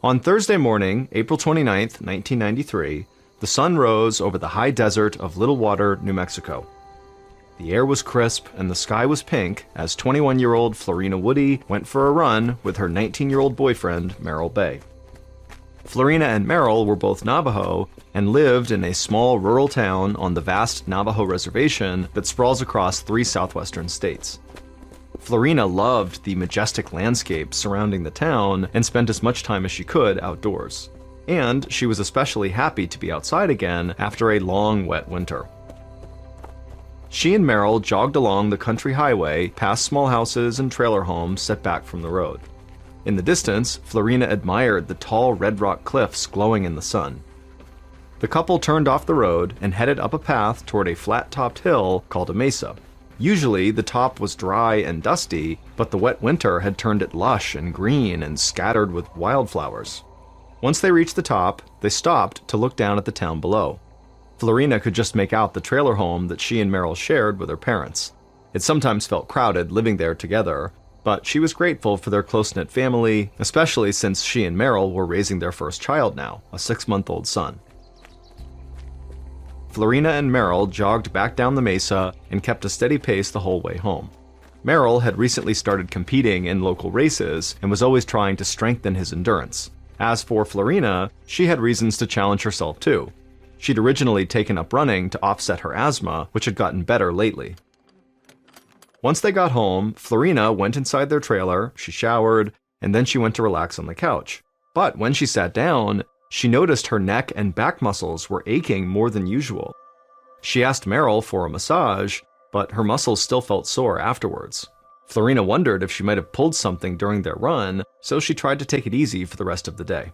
On Thursday morning, April 29th, 1993, the sun rose over the high desert of Little Water, New Mexico. The air was crisp and the sky was pink as 21-year-old Florina Woody went for a run with her 19-year-old boyfriend, Merrill Bay. Florina and Merrill were both Navajo and lived in a small rural town on the vast Navajo reservation that sprawls across 3 southwestern states. Florina loved the majestic landscape surrounding the town and spent as much time as she could outdoors. And she was especially happy to be outside again after a long, wet winter. She and Merrill jogged along the country highway past small houses and trailer homes set back from the road. In the distance, Florina admired the tall red rock cliffs glowing in the sun. The couple turned off the road and headed up a path toward a flat-topped hill called a mesa. Usually, the top was dry and dusty, but the wet winter had turned it lush and green and scattered with wildflowers. Once they reached the top, they stopped to look down at the town below. Florina could just make out the trailer home that she and Merrill shared with her parents. It sometimes felt crowded living there together, but she was grateful for their close-knit family, especially since she and Merrill were raising their first child now, a 6-month-old son. Florina and Merrill jogged back down the mesa and kept a steady pace the whole way home. Merrill had recently started competing in local races and was always trying to strengthen his endurance. As for Florina, she had reasons to challenge herself too. She'd originally taken up running to offset her asthma, which had gotten better lately. Once they got home, Florina went inside their trailer, she showered, and then she went to relax on the couch. But when she sat down, she noticed her neck and back muscles were aching more than usual. She asked Merrill for a massage, but her muscles still felt sore afterwards. Florina wondered if she might have pulled something during their run, so she tried to take it easy for the rest of the day.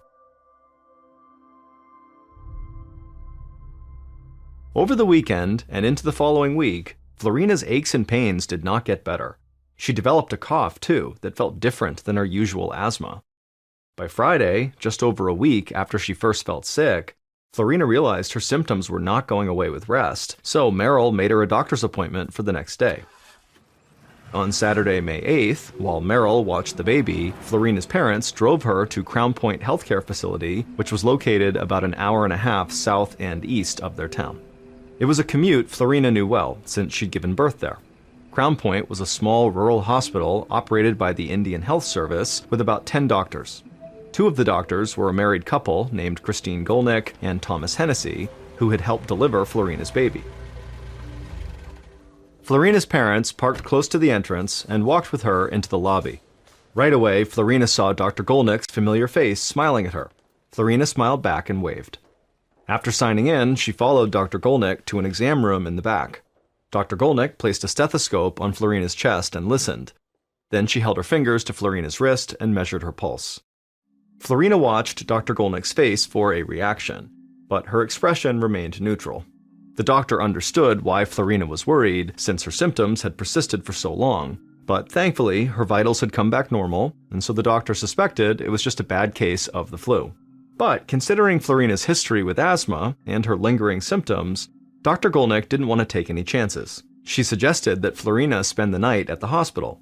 Over the weekend and into the following week, Florina's aches and pains did not get better. She developed a cough, too, that felt different than her usual asthma. By Friday, just over a week after she first felt sick, Florina realized her symptoms were not going away with rest, so Merrill made her a doctor's appointment for the next day. On Saturday, May 8th, while Merrill watched the baby, Florina's parents drove her to Crown Point Healthcare Facility, which was located about an hour and a half south and east of their town. It was a commute Florina knew well, since she'd given birth there. Crown Point was a small rural hospital operated by the Indian Health Service with about 10 doctors. 2 of the doctors were a married couple named Christine Golnick and Thomas Hennessy, who had helped deliver Florina's baby. Florina's parents parked close to the entrance and walked with her into the lobby. Right away, Florina saw Dr. Golnick's familiar face smiling at her. Florina smiled back and waved. After signing in, she followed Dr. Golnick to an exam room in the back. Dr. Golnick placed a stethoscope on Florina's chest and listened. Then she held her fingers to Florina's wrist and measured her pulse. Florina watched Dr. Golnick's face for a reaction, but her expression remained neutral. The doctor understood why Florina was worried, since her symptoms had persisted for so long, but thankfully her vitals had come back normal, and so the doctor suspected it was just a bad case of the flu. But considering Florina's history with asthma and her lingering symptoms, Dr. Golnick didn't want to take any chances. She suggested that Florina spend the night at the hospital.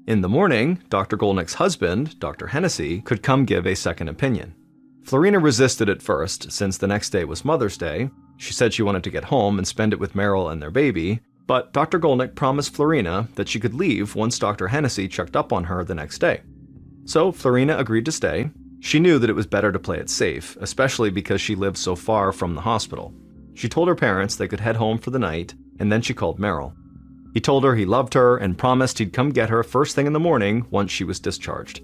In the morning, Dr. Golnick's husband, Dr. Hennessy, could come give a second opinion. Florina resisted at first, since the next day was Mother's Day. She said she wanted to get home and spend it with Merrill and their baby, but Dr. Golnick promised Florina that she could leave once Dr. Hennessy checked up on her the next day. So Florina agreed to stay. She knew that it was better to play it safe, especially because she lived so far from the hospital. She told her parents they could head home for the night, and then she called Merrill. He told her he loved her and promised he'd come get her first thing in the morning once she was discharged.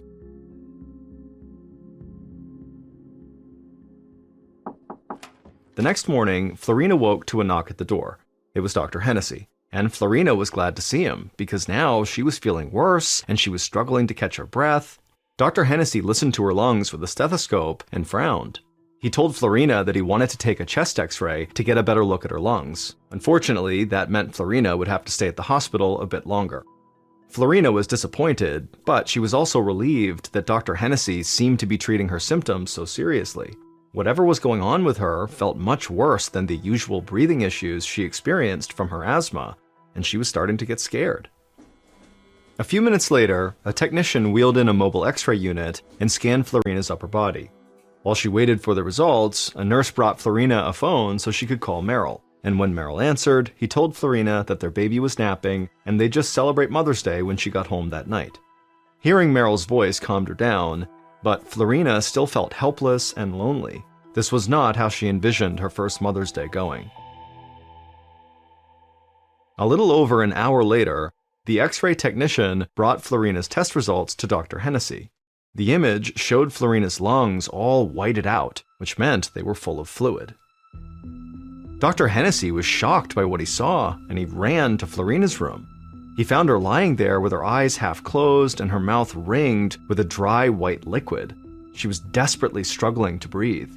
The next morning, Florina woke to a knock at the door. It was Dr. Hennessy, and Florina was glad to see him, because now she was feeling worse and she was struggling to catch her breath. Dr. Hennessy listened to her lungs with a stethoscope and frowned. He told Florina that he wanted to take a chest x-ray to get a better look at her lungs. Unfortunately, that meant Florina would have to stay at the hospital a bit longer. Florina was disappointed, but she was also relieved that Dr. Hennessy seemed to be treating her symptoms so seriously. Whatever was going on with her felt much worse than the usual breathing issues she experienced from her asthma, and she was starting to get scared. A few minutes later, a technician wheeled in a mobile x-ray unit and scanned Florina's upper body. While she waited for the results, a nurse brought Florina a phone so she could call Meryl. And when Meryl answered, he told Florina that their baby was napping and they'd just celebrate Mother's Day when she got home that night. Hearing Meryl's voice calmed her down, but Florina still felt helpless and lonely. This was not how she envisioned her first Mother's Day going. A little over an hour later, the X-ray technician brought Florina's test results to Dr. Hennessy. The image showed Florina's lungs all whited out, which meant they were full of fluid. Dr. Hennessy was shocked by what he saw, and he ran to Florina's room. He found her lying there with her eyes half closed and her mouth ringed with a dry white liquid. She was desperately struggling to breathe.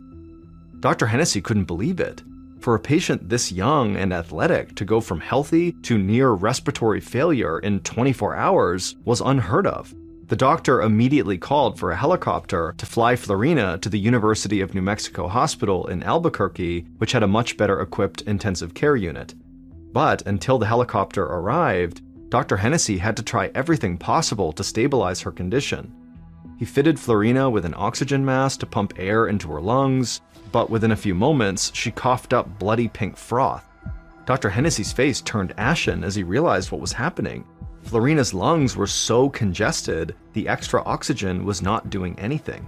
Dr. Hennessy couldn't believe it. For a patient this young and athletic to go from healthy to near respiratory failure in 24 hours was unheard of. The doctor immediately called for a helicopter to fly Florina to the University of New Mexico Hospital in Albuquerque, which had a much better equipped intensive care unit. But until the helicopter arrived, Dr. Hennessy had to try everything possible to stabilize her condition. He fitted Florina with an oxygen mask to pump air into her lungs, but within a few moments, she coughed up bloody pink froth. Dr. Hennessy's face turned ashen as he realized what was happening. Florina's lungs were so congested, the extra oxygen was not doing anything.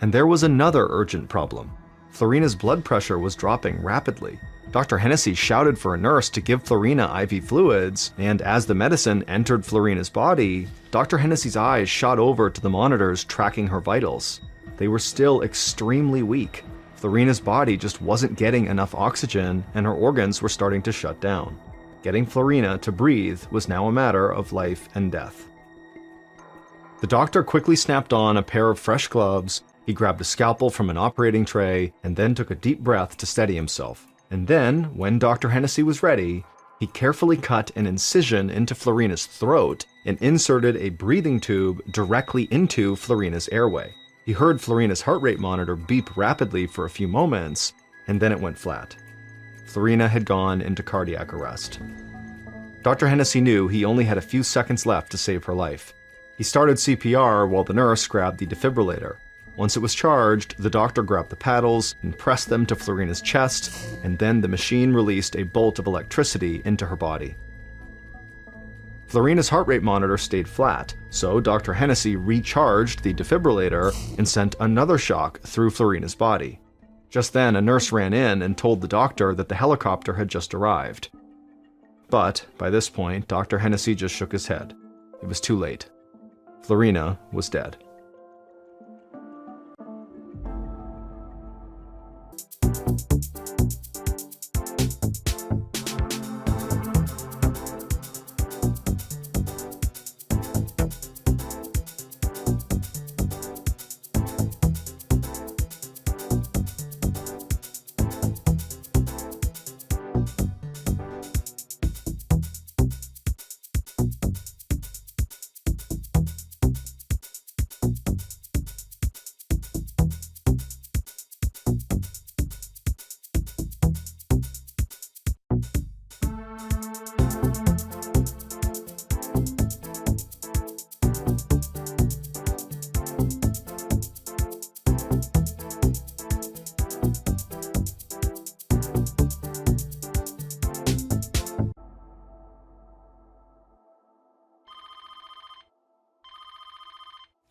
And there was another urgent problem. Florina's blood pressure was dropping rapidly. Dr. Hennessy shouted for a nurse to give Florina IV fluids, and as the medicine entered Florina's body, Dr. Hennessy's eyes shot over to the monitors tracking her vitals. They were still extremely weak. Florina's body just wasn't getting enough oxygen, and her organs were starting to shut down. Getting Florina to breathe was now a matter of life and death. The doctor quickly snapped on a pair of fresh gloves, he grabbed a scalpel from an operating tray, and then took a deep breath to steady himself. And then, when Dr. Hennessy was ready, he carefully cut an incision into Florina's throat and inserted a breathing tube directly into Florina's airway. He heard Florina's heart rate monitor beep rapidly for a few moments, and then it went flat. Florina had gone into cardiac arrest. Dr. Hennessy knew he only had a few seconds left to save her life. He started CPR while the nurse grabbed the defibrillator. Once it was charged, the doctor grabbed the paddles and pressed them to Florina's chest, and then the machine released a bolt of electricity into her body. Florina's heart rate monitor stayed flat, so Dr. Hennessy recharged the defibrillator and sent another shock through Florina's body. Just then, a nurse ran in and told the doctor that the helicopter had just arrived. But by this point, Dr. Hennessy just shook his head. It was too late. Florina was dead.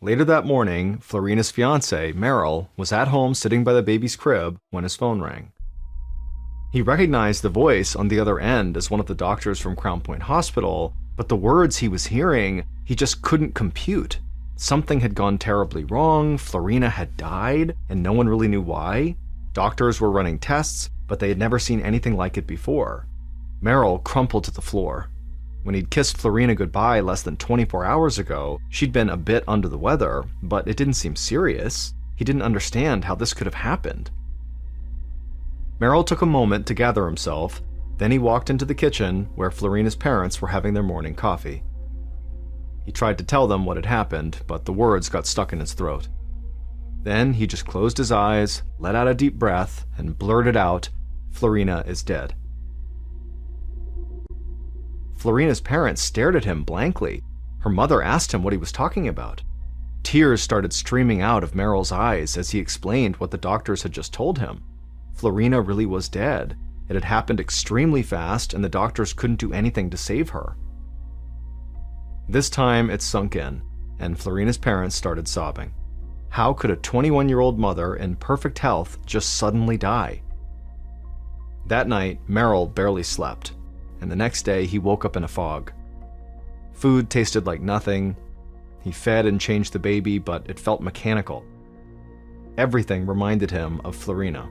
Later that morning, Florina's fiancé, Meryl, was at home sitting by the baby's crib when his phone rang. He recognized the voice on the other end as one of the doctors from Crown Point Hospital, but the words he was hearing, he just couldn't compute. Something had gone terribly wrong, Florina had died, and no one really knew why. Doctors were running tests, but they had never seen anything like it before. Meryl crumpled to the floor. When he'd kissed Florina goodbye less than 24 hours ago, she'd been a bit under the weather, but it didn't seem serious. He didn't understand how this could have happened. Meryl took a moment to gather himself, then he walked into the kitchen where Florina's parents were having their morning coffee. He tried to tell them what had happened, but the words got stuck in his throat. Then he just closed his eyes, let out a deep breath, and blurted out, "Florina is dead." Florina's parents stared at him blankly. Her mother asked him what he was talking about. Tears started streaming out of Merrill's eyes as he explained what the doctors had just told him. Florina really was dead. It had happened extremely fast, and the doctors couldn't do anything to save her. This time it sunk in, and Florina's parents started sobbing. How could a 21-year-old mother in perfect health just suddenly die? That night, Merrill barely slept, and the next day he woke up in a fog. Food tasted like nothing. He fed and changed the baby, but it felt mechanical. Everything reminded him of Florina.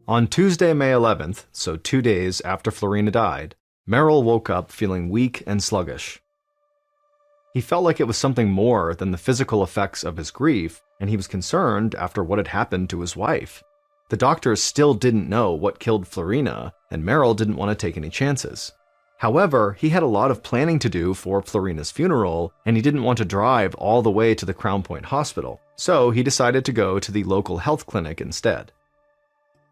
On Tuesday, May 11th, so 2 days after Florina died, Merrill woke up feeling weak and sluggish. He felt like it was something more than the physical effects of his grief, and he was concerned after what had happened to his wife. The doctors still didn't know what killed Florina, and Merrill didn't want to take any chances. However, he had a lot of planning to do for Florina's funeral, and he didn't want to drive all the way to the Crown Point Hospital, so he decided to go to the local health clinic instead.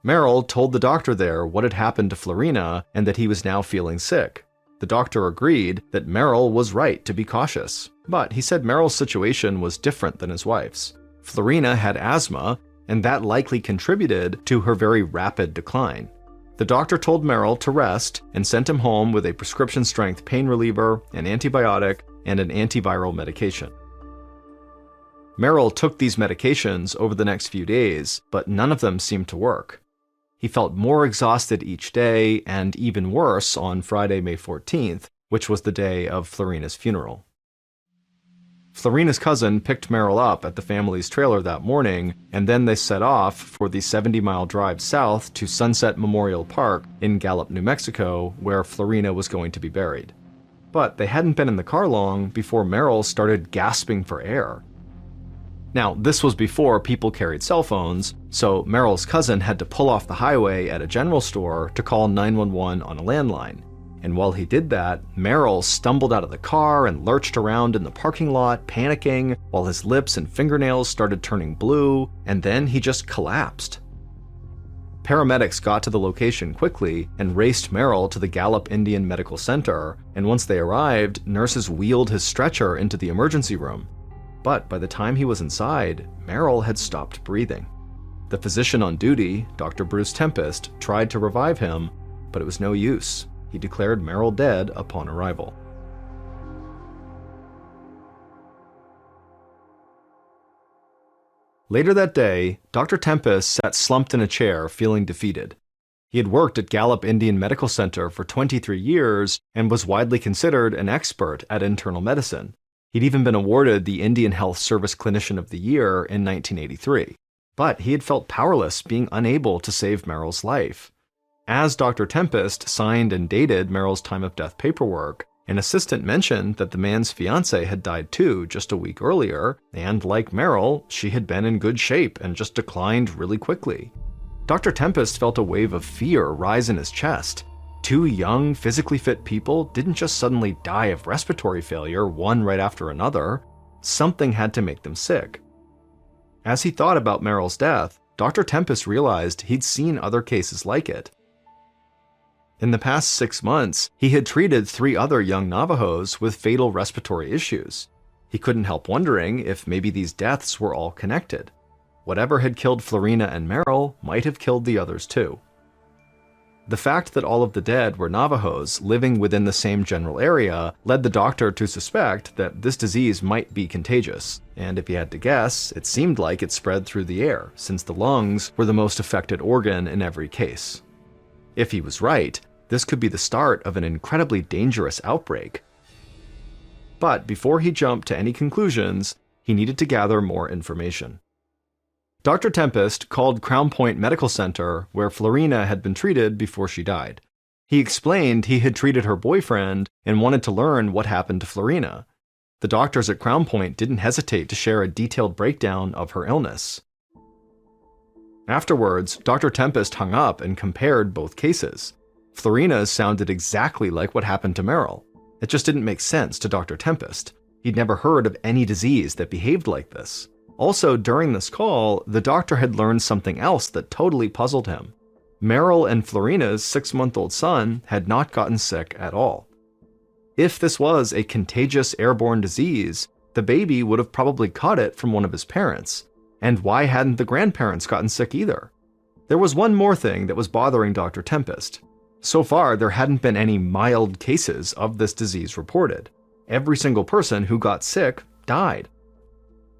Merrill told the doctor there what had happened to Florina and that he was now feeling sick. The doctor agreed that Merrill was right to be cautious, but he said Merrill's situation was different than his wife's. Florina had asthma, and that likely contributed to her very rapid decline. The doctor told Merrill to rest and sent him home with a prescription-strength pain reliever, an antibiotic, and an antiviral medication. Merrill took these medications over the next few days, but none of them seemed to work. He felt more exhausted each day, and even worse on Friday, May 14th, which was the day of Florina's funeral. Florina's cousin picked Merrill up at the family's trailer that morning, and then they set off for the 70-mile drive south to Sunset Memorial Park in Gallup, New Mexico, where Florina was going to be buried. But they hadn't been in the car long before Merrill started gasping for air. Now, this was before people carried cell phones, so Merrill's cousin had to pull off the highway at a general store to call 911 on a landline. And while he did that, Merrill stumbled out of the car and lurched around in the parking lot, panicking, while his lips and fingernails started turning blue, and then he just collapsed. Paramedics got to the location quickly and raced Merrill to the Gallup Indian Medical Center, and once they arrived, nurses wheeled his stretcher into the emergency room. But by the time he was inside, Merrill had stopped breathing. The physician on duty, Dr. Bruce Tempest, tried to revive him, but it was no use. He declared Merrill dead upon arrival. Later that day, Dr. Tempest sat slumped in a chair, feeling defeated. He had worked at Gallup Indian Medical Center for 23 years and was widely considered an expert at internal medicine. He'd even been awarded the Indian Health Service Clinician of the Year in 1983. But he had felt powerless, being unable to save Merrill's life. As Dr. Tempest signed and dated Merrill's time of death paperwork, an assistant mentioned that the man's fiancée had died too just a week earlier, and like Merrill, she had been in good shape and just declined really quickly. Dr. Tempest felt a wave of fear rise in his chest. Two young, physically fit people didn't just suddenly die of respiratory failure, one right after another. Something had to make them sick. As he thought about Merrill's death, Dr. Tempest realized he'd seen other cases like it. In the past 6 months, he had treated 3 other young Navajos with fatal respiratory issues. He couldn't help wondering if maybe these deaths were all connected. Whatever had killed Florina and Merrill might have killed the others too. The fact that all of the dead were Navajos living within the same general area led the doctor to suspect that this disease might be contagious, and if he had to guess, it seemed like it spread through the air, since the lungs were the most affected organ in every case. If he was right, this could be the start of an incredibly dangerous outbreak. But before he jumped to any conclusions, he needed to gather more information. Dr. Tempest called Crown Point Medical Center, where Florina had been treated before she died. He explained he had treated her boyfriend and wanted to learn what happened to Florina. The doctors at Crown Point didn't hesitate to share a detailed breakdown of her illness. Afterwards, Dr. Tempest hung up and compared both cases. Florina's sounded exactly like what happened to Merrill. It just didn't make sense to Dr. Tempest. He'd never heard of any disease that behaved like this. Also, during this call, the doctor had learned something else that totally puzzled him. Meryl and Florina's 6-month-old son had not gotten sick at all. If this was a contagious airborne disease, the baby would have probably caught it from one of his parents. And why hadn't the grandparents gotten sick either? There was one more thing that was bothering Dr. Tempest. So far, there hadn't been any mild cases of this disease reported. Every single person who got sick died.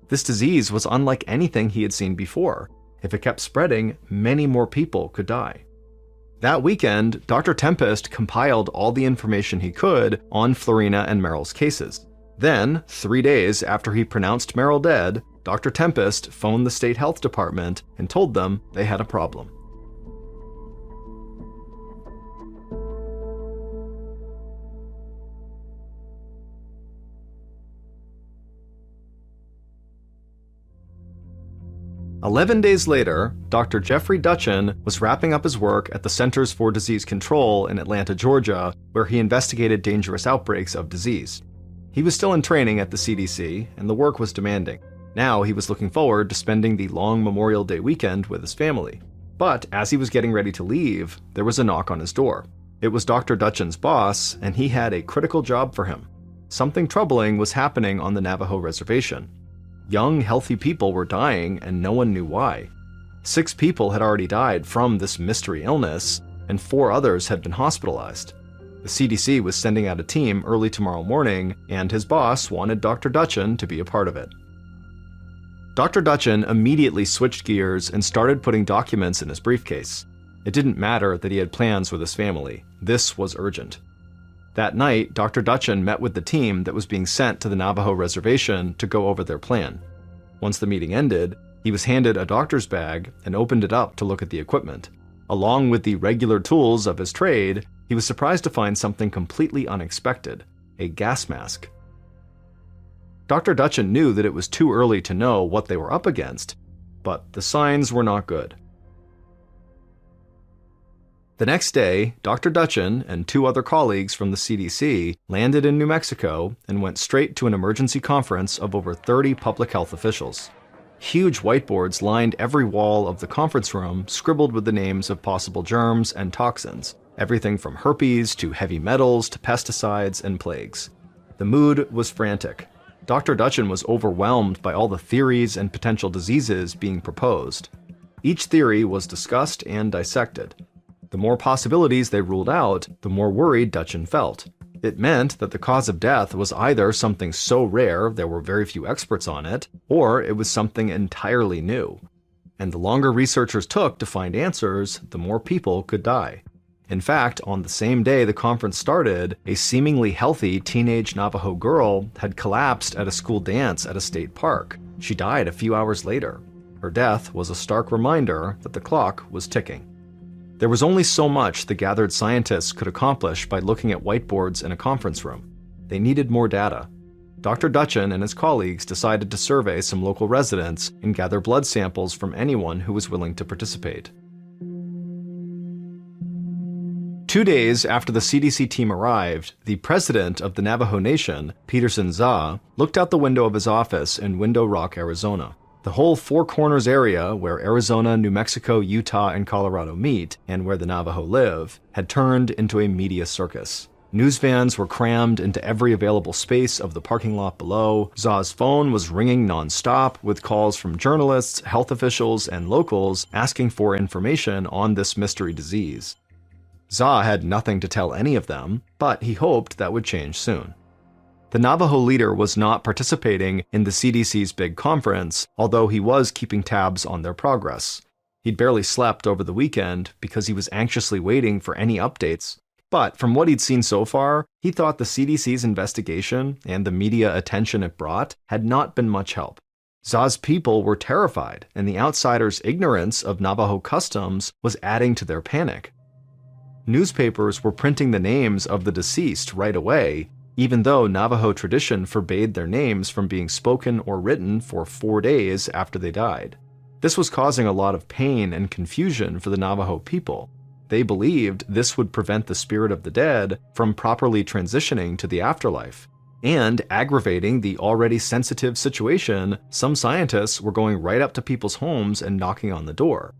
This disease was unlike anything he had seen before. If it kept spreading, many more people could die. That weekend, Dr. Tempest compiled all the information he could on Florina and Meryl's cases. Then, 3 days after he pronounced Meryl dead, Dr. Tempest phoned the state health department and told them they had a problem. "11 days later, Dr. Jeffrey Dutchin was wrapping up his work at the Centers for Disease Control in Atlanta, Georgia, where he investigated dangerous outbreaks of disease. He was still in training at the CDC, and the work was demanding. Now he was looking forward to spending the long Memorial Day weekend with his family. But as he was getting ready to leave, there was a knock on his door. It was Dr. Dutchin's boss, and he had a critical job for him. Something troubling was happening on the Navajo reservation. Young, healthy people were dying, and no one knew why. 6 people had already died from this mystery illness, and 4 others had been hospitalized. The CDC was sending out a team early tomorrow morning, and his boss wanted Dr. Dutchin to be a part of it. Dr. Dutchin immediately switched gears and started putting documents in his briefcase. It didn't matter that he had plans with his family. This was urgent. That night, Dr. Dutchin met with the team that was being sent to the Navajo reservation to go over their plan. Once the meeting ended, he was handed a doctor's bag and opened it up to look at the equipment. Along with the regular tools of his trade, he was surprised to find something completely unexpected: a gas mask. Dr. Dutchin knew that it was too early to know what they were up against, but the signs were not good. The next day, Dr. Dutchin and 2 other colleagues from the CDC landed in New Mexico and went straight to an emergency conference of over 30 public health officials. Huge whiteboards lined every wall of the conference room, scribbled with the names of possible germs and toxins, everything from herpes to heavy metals to pesticides and plagues. The mood was frantic. Dr. Dutchin was overwhelmed by all the theories and potential diseases being proposed. Each theory was discussed and dissected. The more possibilities they ruled out, the more worried Dutchin felt. It meant that the cause of death was either something so rare there were very few experts on it, or it was something entirely new. And the longer researchers took to find answers, the more people could die. In fact, on the same day the conference started, a seemingly healthy teenage Navajo girl had collapsed at a school dance at a state park. She died a few hours later. Her death was a stark reminder that the clock was ticking. There was only so much the gathered scientists could accomplish by looking at whiteboards in a conference room. They needed more data. Dr. Dutchin and his colleagues decided to survey some local residents and gather blood samples from anyone who was willing to participate. 2 days after the CDC team arrived, the president of the Navajo Nation, Peterson Za, looked out the window of his office in Window Rock, Arizona. The whole Four Corners area, where Arizona, New Mexico, Utah, and Colorado meet, and where the Navajo live, had turned into a media circus. News vans were crammed into every available space of the parking lot below. Za's phone was ringing non-stop with calls from journalists, health officials, and locals asking for information on this mystery disease. Za had nothing to tell any of them, but he hoped that would change soon. The Navajo leader was not participating in the CDC's big conference, although he was keeping tabs on their progress. He'd barely slept over the weekend because he was anxiously waiting for any updates. But from what he'd seen so far, he thought the CDC's investigation and the media attention it brought had not been much help. Za's people were terrified, and the outsiders' ignorance of Navajo customs was adding to their panic. Newspapers were printing the names of the deceased right away, even though Navajo tradition forbade their names from being spoken or written for 4 days after they died. This was causing a lot of pain and confusion for the Navajo people. They believed this would prevent the spirit of the dead from properly transitioning to the afterlife. And aggravating the already sensitive situation, some scientists were going right up to people's homes and knocking on the door.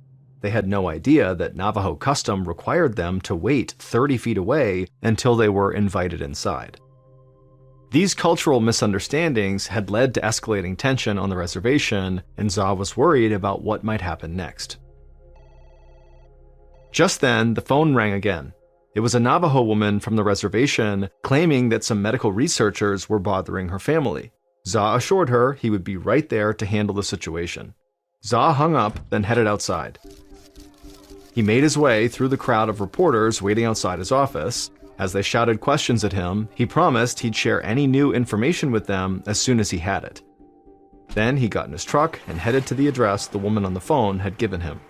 They had no idea that Navajo custom required them to wait 30 feet away until they were invited inside. These cultural misunderstandings had led to escalating tension on the reservation, and Za was worried about what might happen next. Just then, the phone rang again. It was a Navajo woman from the reservation claiming that some medical researchers were bothering her family. Za assured her he would be right there to handle the situation. Za hung up, then headed outside. He made his way through the crowd of reporters waiting outside his office. As they shouted questions at him, he promised he'd share any new information with them as soon as he had it. Then he got in his truck and headed to the address the woman on the phone had given him.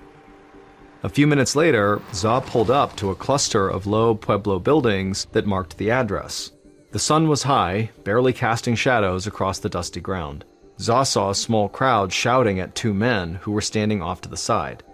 A few minutes later, Za pulled up to a cluster of low Pueblo buildings that marked the address. The sun was high, barely casting shadows across the dusty ground. Za saw a small crowd shouting at two men who were standing off to the side.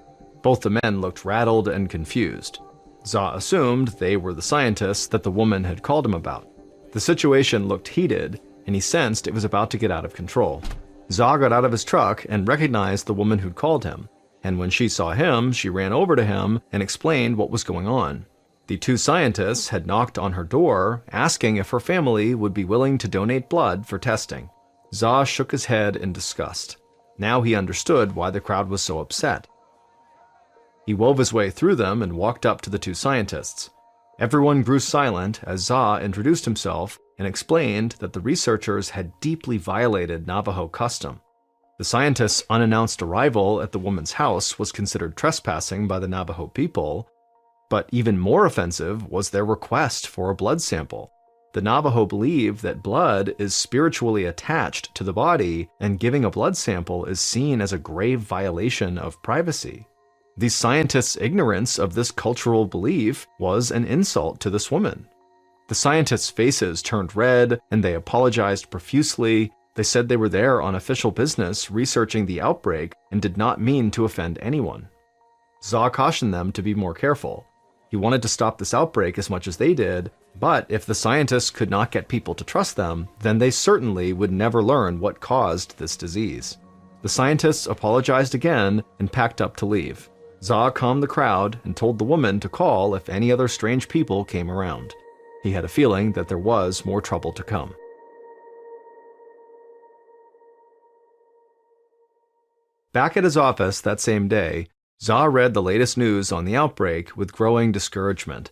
Both the men looked rattled and confused. Za assumed they were the scientists that the woman had called him about. The situation looked heated, and he sensed it was about to get out of control. Za got out of his truck and recognized the woman who'd called him, and when she saw him, she ran over to him and explained what was going on. The two scientists had knocked on her door, asking if her family would be willing to donate blood for testing. Za shook his head in disgust. Now he understood why the crowd was so upset. He wove his way through them and walked up to the two scientists. Everyone grew silent as Za introduced himself and explained that the researchers had deeply violated Navajo custom. The scientists' unannounced arrival at the woman's house was considered trespassing by the Navajo people, but even more offensive was their request for a blood sample. The Navajo believe that blood is spiritually attached to the body, and giving a blood sample is seen as a grave violation of privacy. These scientists' ignorance of this cultural belief was an insult to this woman. The scientists' faces turned red, and they apologized profusely. They said they were there on official business researching the outbreak and did not mean to offend anyone. Za cautioned them to be more careful. He wanted to stop this outbreak as much as they did, but if the scientists could not get people to trust them, then they certainly would never learn what caused this disease. The scientists apologized again and packed up to leave. Za calmed the crowd and told the woman to call if any other strange people came around. He had a feeling that there was more trouble to come. Back at his office that same day, Za read the latest news on the outbreak with growing discouragement.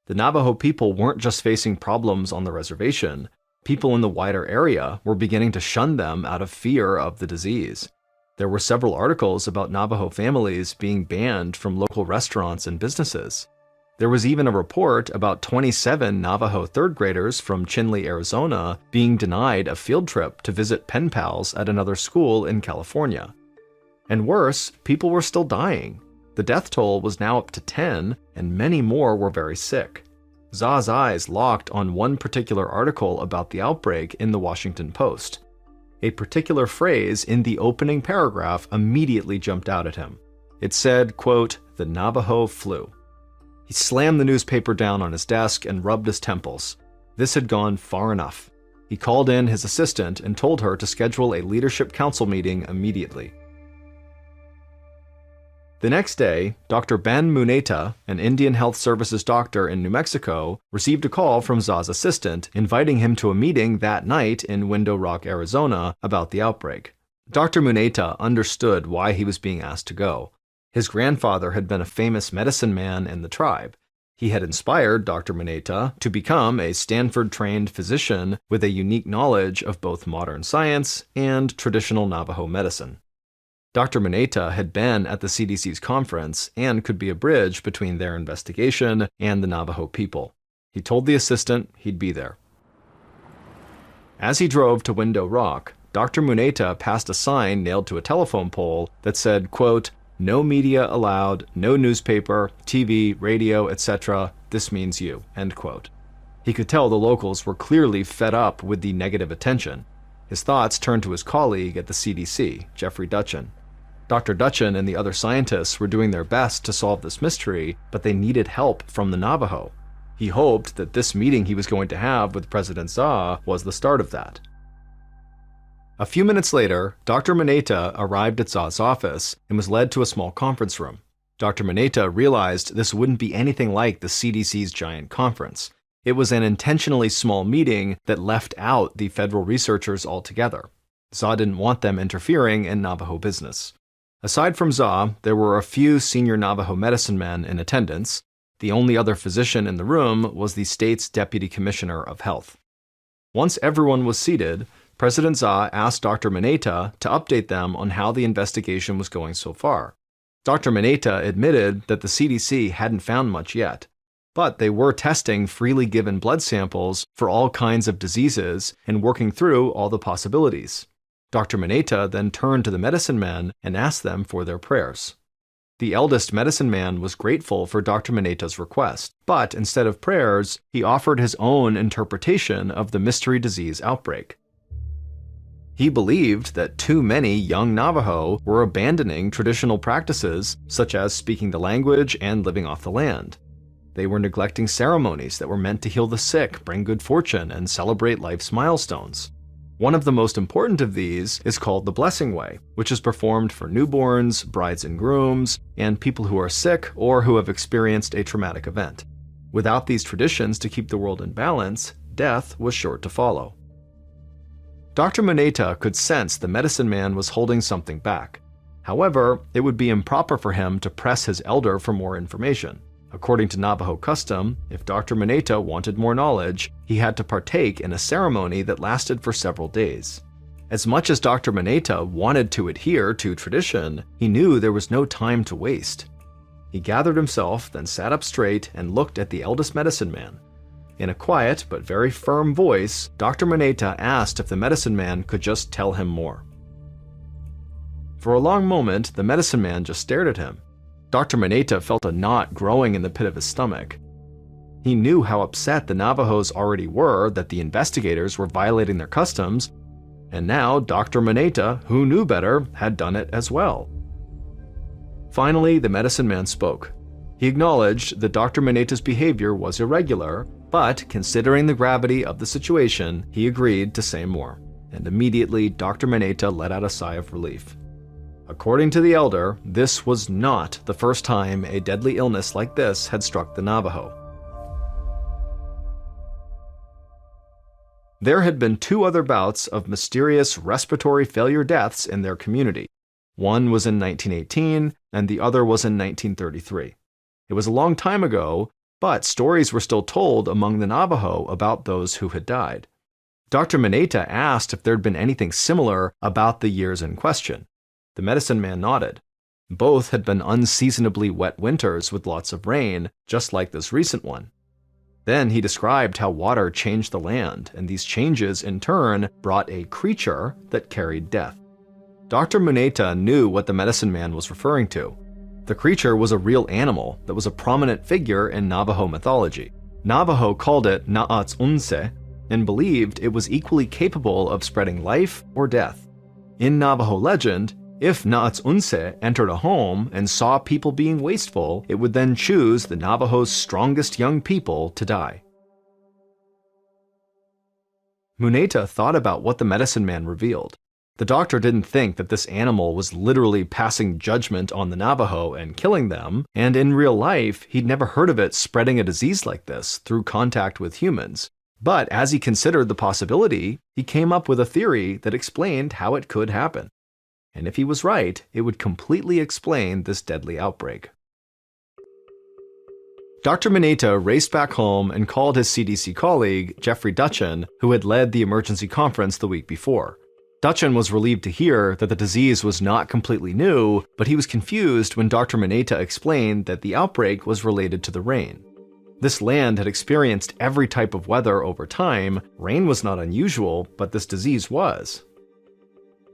The Navajo people weren't just facing problems on the reservation. People in the wider area were beginning to shun them out of fear of the disease. There were several articles about Navajo families being banned from local restaurants and businesses. There was even a report about 27 Navajo third graders from Chinle, Arizona, being denied a field trip to visit pen pals at another school in California. And worse, people were still dying. The death toll was now up to 10, and many more were very sick. Za's eyes locked on one particular article about the outbreak in the Washington Post. A particular phrase in the opening paragraph immediately jumped out at him. It said, quote, "The Navajo flu." He slammed the newspaper down on his desk and rubbed his temples. This had gone far enough. He called in his assistant and told her to schedule a leadership council meeting immediately. The next day, Dr. Ben Muneta, an Indian Health Services doctor in New Mexico, received a call from Za's assistant inviting him to a meeting that night in Window Rock, Arizona, about the outbreak. Dr. Muneta understood why he was being asked to go. His grandfather had been a famous medicine man in the tribe. He had inspired Dr. Muneta to become a Stanford-trained physician with a unique knowledge of both modern science and traditional Navajo medicine. Dr. Muneta had been at the CDC's conference and could be a bridge between their investigation and the Navajo people. He told the assistant he'd be there. As he drove to Window Rock, Dr. Muneta passed a sign nailed to a telephone pole that said, quote, "No media allowed, no newspaper, TV, radio, etc. This means you," end quote. He could tell the locals were clearly fed up with the negative attention. His thoughts turned to his colleague at the CDC, Jeffrey Dutchin. Dr. Dutchin and the other scientists were doing their best to solve this mystery, but they needed help from the Navajo. He hoped that this meeting he was going to have with President Za was the start of that. A few minutes later, Dr. Muneta arrived at Za's office and was led to a small conference room. Dr. Mineta realized this wouldn't be anything like the CDC's giant conference. It was an intentionally small meeting that left out the federal researchers altogether. Za didn't want them interfering in Navajo business. Aside from Za, there were a few senior Navajo medicine men in attendance. The only other physician in the room was the state's deputy commissioner of health. Once everyone was seated, President Za asked Dr. Mineta to update them on how the investigation was going so far. Dr. Mineta admitted that the CDC hadn't found much yet, but they were testing freely given blood samples for all kinds of diseases and working through all the possibilities. Dr. Mineta then turned to the medicine men and asked them for their prayers. The eldest medicine man was grateful for Dr. Mineta's request, but instead of prayers, he offered his own interpretation of the mystery disease outbreak. He believed that too many young Navajo were abandoning traditional practices, such as speaking the language and living off the land. They were neglecting ceremonies that were meant to heal the sick, bring good fortune, and celebrate life's milestones. One of the most important of these is called the Blessing Way, which is performed for newborns, brides and grooms, and people who are sick or who have experienced a traumatic event. Without these traditions to keep the world in balance, death was sure to follow. Dr. Mineta could sense the medicine man was holding something back. However, it would be improper for him to press his elder for more information. According to Navajo custom, if Dr. Mineta wanted more knowledge, he had to partake in a ceremony that lasted for several days. As much as Dr. Mineta wanted to adhere to tradition, he knew there was no time to waste. He gathered himself, then sat up straight and looked at the eldest medicine man. In a quiet but very firm voice, Dr. Mineta asked if the medicine man could just tell him more. For a long moment, the medicine man just stared at him. Dr. Mineta felt a knot growing in the pit of his stomach. He knew how upset the Navajos already were that the investigators were violating their customs, and now Dr. Mineta, who knew better, had done it as well. Finally, the medicine man spoke. He acknowledged that Dr. Mineta's behavior was irregular, but considering the gravity of the situation, he agreed to say more, and immediately Dr. Mineta let out a sigh of relief. According to the elder, this was not the first time a deadly illness like this had struck the Navajo. There had been 2 other bouts of mysterious respiratory failure deaths in their community. One was in 1918, and the other was in 1933. It was a long time ago, but stories were still told among the Navajo about those who had died. Dr. Mineta asked if there had been anything similar about the years in question. The medicine man nodded. Both had been unseasonably wet winters with lots of rain, just like this recent one. Then he described how water changed the land, and these changes in turn brought a creature that carried death. Dr. Mineta knew what the medicine man was referring to. The creature was a real animal that was a prominent figure in Navajo mythology. Navajo called it Na'atsunse and believed it was equally capable of spreading life or death. In Navajo legend, if Na'atsunse entered a home and saw people being wasteful, it would then choose the Navajo's strongest young people to die. Mineta thought about what the medicine man revealed. The doctor didn't think that this animal was literally passing judgment on the Navajo and killing them, and in real life, he'd never heard of it spreading a disease like this through contact with humans. But as he considered the possibility, he came up with a theory that explained how it could happen. And if he was right, it would completely explain this deadly outbreak. Dr. Mineta raced back home and called his CDC colleague, Jeffrey Dutchin, who had led the emergency conference the week before. Dutchin was relieved to hear that the disease was not completely new, but he was confused when Dr. Mineta explained that the outbreak was related to the rain. This land had experienced every type of weather over time. Rain was not unusual, but this disease was.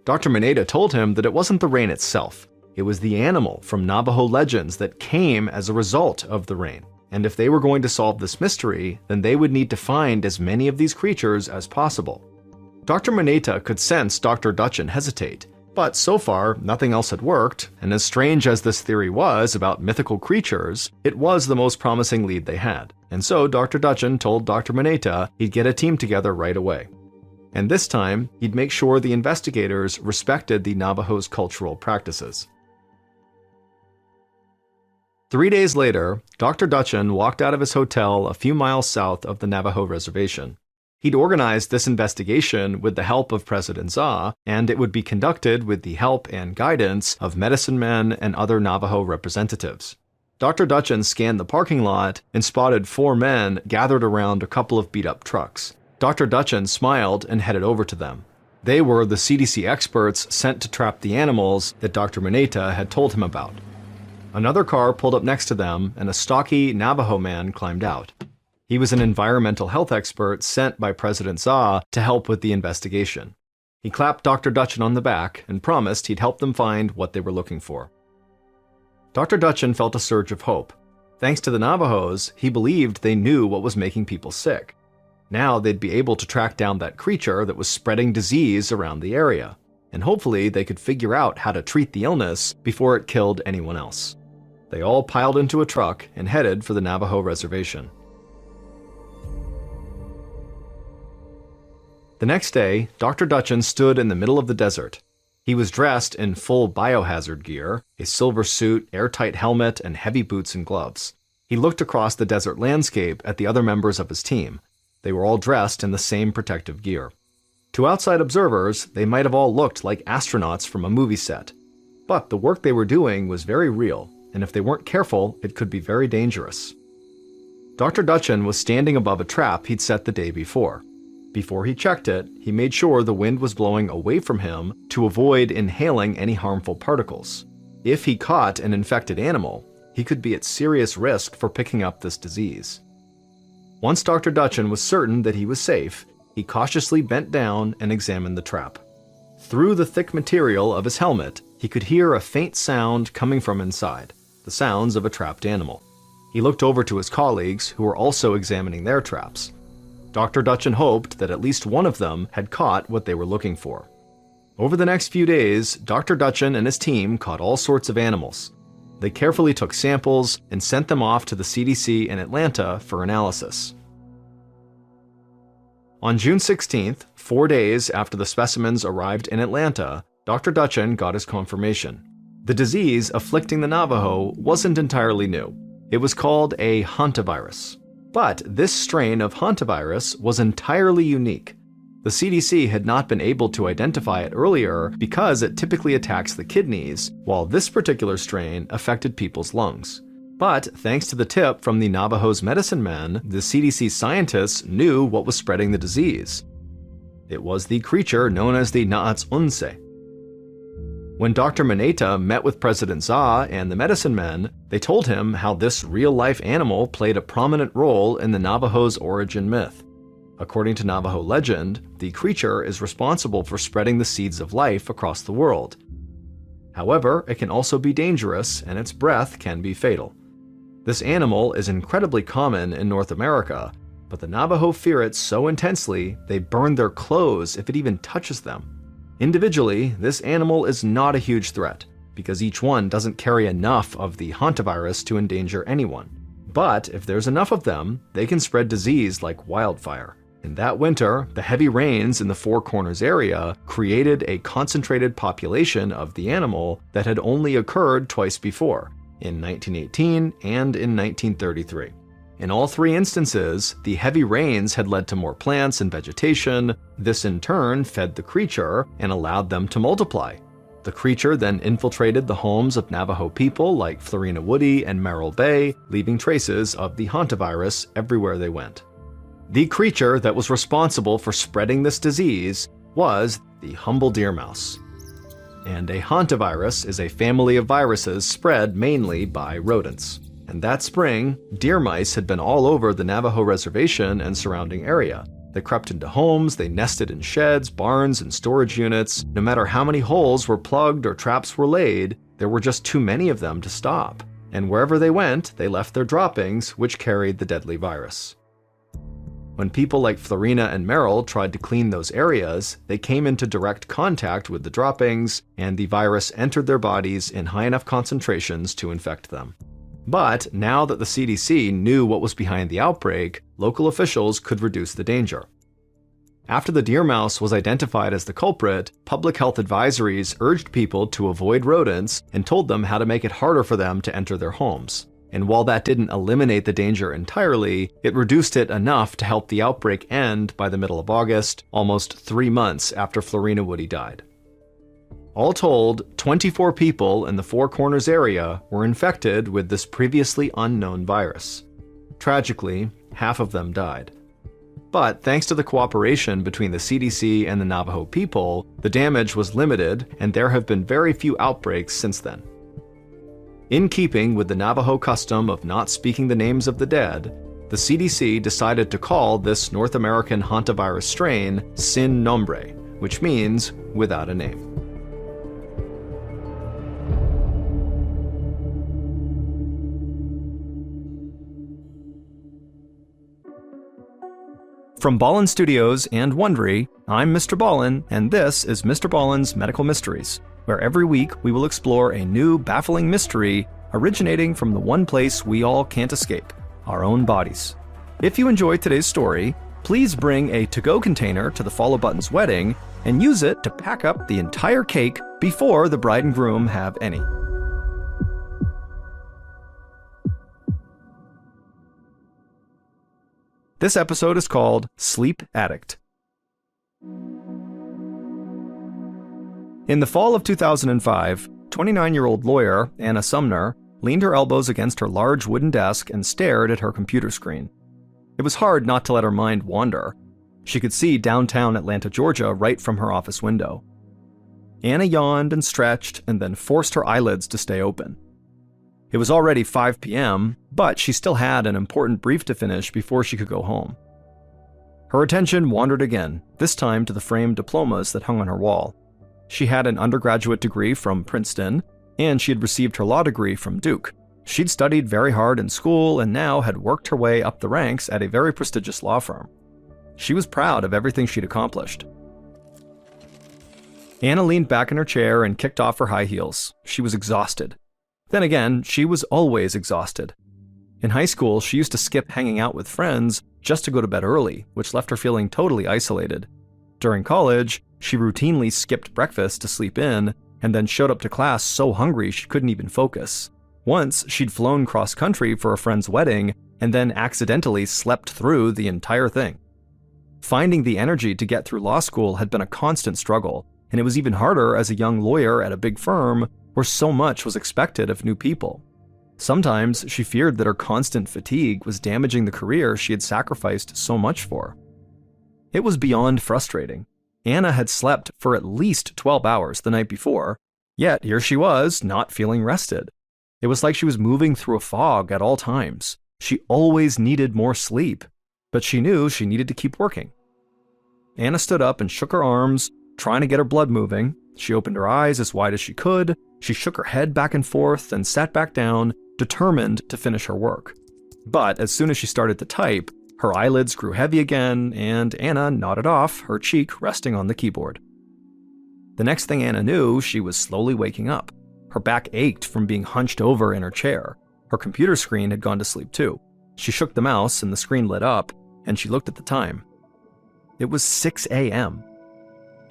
Dr. Mineta told him that it wasn't the rain itself. It was the animal from Navajo legends that came as a result of the rain. And if they were going to solve this mystery, then they would need to find as many of these creatures as possible. Dr. Mineta could sense Dr. Dutchin hesitate, but so far nothing else had worked, and as strange as this theory was about mythical creatures, it was the most promising lead they had. And so Dr. Dutchin told Dr. Mineta he'd get a team together right away. And this time, he'd make sure the investigators respected the Navajo's cultural practices. 3 days later, Dr. Dutchin walked out of his hotel a few miles south of the Navajo reservation. He'd organized this investigation with the help of President Za, and it would be conducted with the help and guidance of medicine men and other Navajo representatives. Dr. Dutchin scanned the parking lot and spotted 4 men gathered around a couple of beat-up trucks. Dr. Dutchin smiled and headed over to them. They were the CDC experts sent to trap the animals that Dr. Mineta had told him about. Another car pulled up next to them, and a stocky Navajo man climbed out. He was an environmental health expert sent by President Za to help with the investigation. He clapped Dr. Dutchin on the back and promised he'd help them find what they were looking for. Dr. Dutchin felt a surge of hope. Thanks to the Navajos, he believed they knew what was making people sick. Now they'd be able to track down that creature that was spreading disease around the area, and hopefully they could figure out how to treat the illness before it killed anyone else. They all piled into a truck and headed for the Navajo reservation. The next day, Dr. Dutchin stood in the middle of the desert. He was dressed in full biohazard gear, a silver suit, airtight helmet, and heavy boots and gloves. He looked across the desert landscape at the other members of his team. They were all dressed in the same protective gear. To outside observers, they might have all looked like astronauts from a movie set. But the work they were doing was very real, and if they weren't careful, it could be very dangerous. Dr. Dutchin was standing above a trap he'd set the day before. Before he checked it, he made sure the wind was blowing away from him to avoid inhaling any harmful particles. If he caught an infected animal, he could be at serious risk for picking up this disease. Once Dr. Dutchin was certain that he was safe, he cautiously bent down and examined the trap. Through the thick material of his helmet, he could hear a faint sound coming from inside, the sounds of a trapped animal. He looked over to his colleagues, who were also examining their traps. Dr. Dutchin hoped that at least one of them had caught what they were looking for. Over the next few days, Dr. Dutchin and his team caught all sorts of animals. They carefully took samples and sent them off to the CDC in Atlanta for analysis. On June 16th, 4 days after the specimens arrived in Atlanta, Dr. Dutchin got his confirmation. The disease afflicting the Navajo wasn't entirely new. It was called a hantavirus. But this strain of hantavirus was entirely unique. The CDC had not been able to identify it earlier because it typically attacks the kidneys, while this particular strain affected people's lungs. But thanks to the tip from the Navajo's medicine men, the CDC scientists knew what was spreading the disease. It was the creature known as the Naats Unse. When Dr. Mineta met with President Za and the medicine men, they told him how this real-life animal played a prominent role in the Navajo's origin myth. According to Navajo legend, the creature is responsible for spreading the seeds of life across the world. However, it can also be dangerous, and its breath can be fatal. This animal is incredibly common in North America, but the Navajo fear it so intensely they burn their clothes if it even touches them. Individually, this animal is not a huge threat, because each one doesn't carry enough of the hantavirus to endanger anyone. But if there's enough of them, they can spread disease like wildfire. In that winter, the heavy rains in the Four Corners area created a concentrated population of the animal that had only occurred twice before, in 1918 and in 1933. In all 3 instances, the heavy rains had led to more plants and vegetation. This in turn fed the creature and allowed them to multiply. The creature then infiltrated the homes of Navajo people like Florina Woody and Merrill Bay, leaving traces of the hantavirus everywhere they went. The creature that was responsible for spreading this disease was the humble deer mouse. And a hantavirus is a family of viruses spread mainly by rodents. And that spring, deer mice had been all over the Navajo reservation and surrounding area. They crept into homes, they nested in sheds, barns, and storage units. No matter how many holes were plugged or traps were laid, there were just too many of them to stop. And wherever they went, they left their droppings, which carried the deadly virus. When people like Florina and Merrill tried to clean those areas, they came into direct contact with the droppings, and the virus entered their bodies in high enough concentrations to infect them. But now that the CDC knew what was behind the outbreak, local officials could reduce the danger. After the deer mouse was identified as the culprit, public health advisories urged people to avoid rodents and told them how to make it harder for them to enter their homes. And while that didn't eliminate the danger entirely, it reduced it enough to help the outbreak end by the middle of August, almost 3 months after Florina Woody died. All told, 24 people in the Four Corners area were infected with this previously unknown virus. Tragically, half of them died. But thanks to the cooperation between the CDC and the Navajo people, the damage was limited, and there have been very few outbreaks since then. In keeping with the Navajo custom of not speaking the names of the dead, the CDC decided to call this North American hantavirus strain Sin Nombre, which means without a name. From Ballen Studios and Wondery, I'm MrBallen, and this is MrBallen's Medical Mysteries, where every week we will explore a new baffling mystery originating from the one place we all can't escape, our own bodies. If you enjoyed today's story, please bring a to-go container to the Follow Button's wedding and use it to pack up the entire cake before the bride and groom have any. This episode is called Sleep Addict. In the fall of 2005, 29-year-old lawyer Anna Sumner leaned her elbows against her large wooden desk and stared at her computer screen. It was hard not to let her mind wander. She could see downtown Atlanta, Georgia, right from her office window. Anna yawned and stretched and then forced her eyelids to stay open. It was already 5 p.m., but she still had an important brief to finish before she could go home. Her attention wandered again, this time to the framed diplomas that hung on her wall. She had an undergraduate degree from Princeton, and she had received her law degree from Duke. She'd studied very hard in school and now had worked her way up the ranks at a very prestigious law firm. She was proud of everything she'd accomplished. Anna leaned back in her chair and kicked off her high heels. She was exhausted. Then again, she was always exhausted. In high school, she used to skip hanging out with friends just to go to bed early, which left her feeling totally isolated. During college, she routinely skipped breakfast to sleep in, and then showed up to class so hungry she couldn't even focus. Once, she'd flown cross-country for a friend's wedding, and then accidentally slept through the entire thing. Finding the energy to get through law school had been a constant struggle, and it was even harder as a young lawyer at a big firm where so much was expected of new people. Sometimes she feared that her constant fatigue was damaging the career she had sacrificed so much for. It was beyond frustrating. Anna had slept for at least 12 hours the night before, yet here she was, not feeling rested. It was like she was moving through a fog at all times. She always needed more sleep, but she knew she needed to keep working. Anna stood up and shook her arms, trying to get her blood moving. She opened her eyes as wide as she could. She shook her head back and forth and sat back down, determined to finish her work. But as soon as she started to type, her eyelids grew heavy again, and Anna nodded off, her cheek resting on the keyboard. The next thing Anna knew, she was slowly waking up. Her back ached from being hunched over in her chair. Her computer screen had gone to sleep too. She shook the mouse and the screen lit up, and she looked at the time. It was 6 a.m.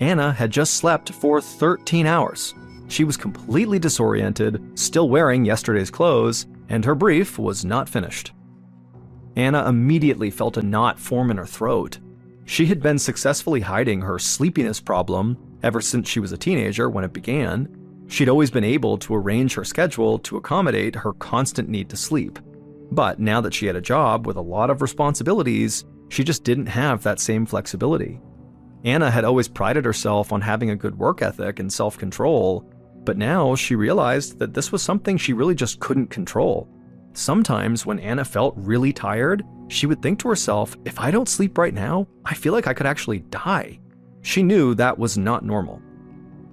Anna had just slept for 13 hours. She was completely disoriented, still wearing yesterday's clothes, and her brief was not finished. Anna immediately felt a knot form in her throat. She had been successfully hiding her sleepiness problem ever since she was a teenager when it began. She'd always been able to arrange her schedule to accommodate her constant need to sleep. But now that she had a job with a lot of responsibilities, she just didn't have that same flexibility. Anna had always prided herself on having a good work ethic and self-control, but now she realized that this was something she really just couldn't control. Sometimes when Anna felt really tired, she would think to herself, if I don't sleep right now, I feel like I could actually die. She knew that was not normal.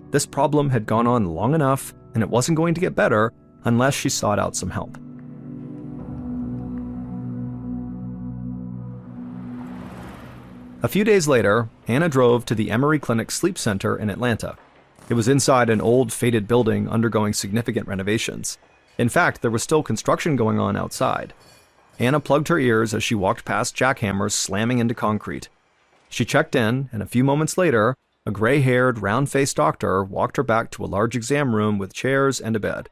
This problem had gone on long enough, and it wasn't going to get better unless she sought out some help. A few days later, Anna drove to the Emory Clinic Sleep Center in Atlanta. It was inside an old, faded building undergoing significant renovations. In fact, there was still construction going on outside. Anna plugged her ears as she walked past jackhammers slamming into concrete. She checked in, and a few moments later, a gray-haired, round-faced doctor walked her back to a large exam room with chairs and a bed.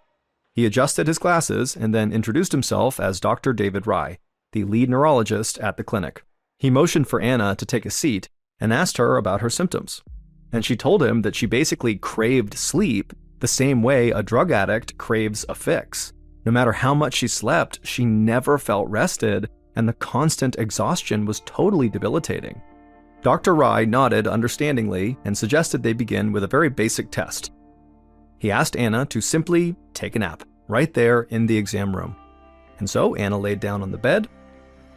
He adjusted his glasses and then introduced himself as Dr. David Rye, the lead neurologist at the clinic. He motioned for Anna to take a seat and asked her about her symptoms. And she told him that she basically craved sleep the same way a drug addict craves a fix. No matter how much she slept, she never felt rested, and the constant exhaustion was totally debilitating. Dr. Rye nodded understandingly and suggested they begin with a very basic test. He asked Anna to simply take a nap, right there in the exam room. And so Anna laid down on the bed.